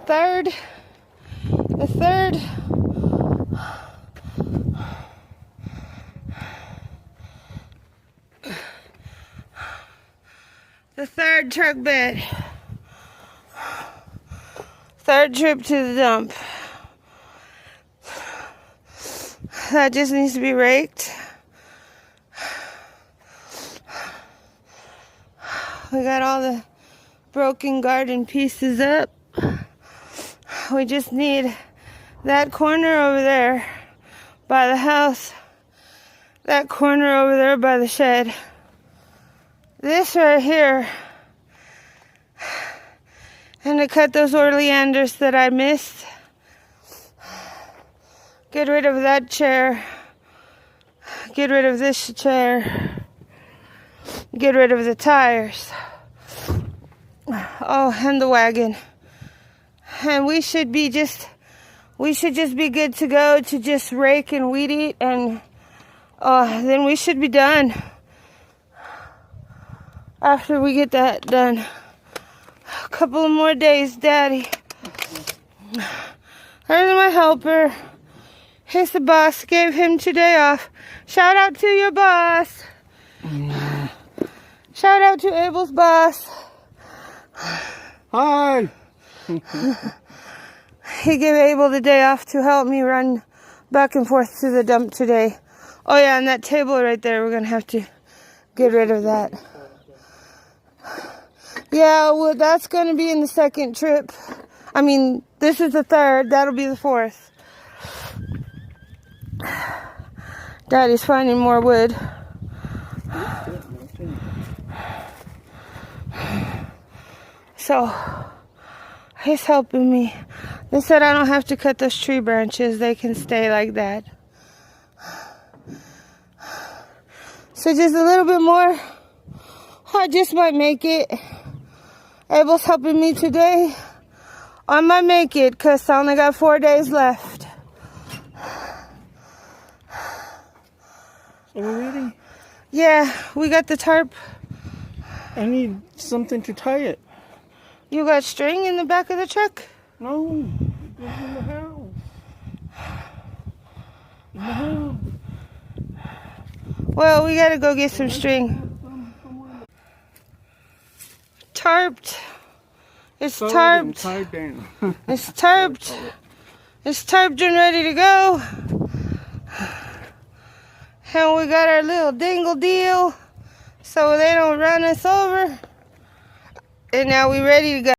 third truck bed. Third trip to the dump. That just needs to be raked. We got all the broken garden pieces up. We just need that corner over there by the house, that corner over there by the shed, this right here, and to cut those oleanders that I missed. Get rid of that chair, get rid of this chair, get rid of the tires. Oh, and the wagon. And we should just be good to go to just rake and weed eat, and then we should be done after we get that done. A couple of more days, Daddy. There's my helper. Here's the boss. Gave him today off. Shout out to your boss. Shout out to Abel's boss. Hi. He gave Abel the day off to help me run back and forth to the dump today. Oh yeah, and that table right there, we're going to have to get rid of that. Yeah, well, that's going to be in the second trip. I mean, this is the third. That'll be the fourth. Daddy's finding more wood. So, he's helping me. They said I don't have to cut those tree branches. They can stay like that. So just a little bit more. I just might make it. Abel's helping me today. I might make it because I only got 4 days left. Are we ready? Yeah, we got the tarp. I need something to tie it. You got string in the back of the truck? No, it's in the house. In the house. Well, we gotta go get some string. Tarped. It's tarped. Tied down. It's tarped. It's tarped and ready to go. And we got our little dingle deal so they don't run us over. And now we ready to go.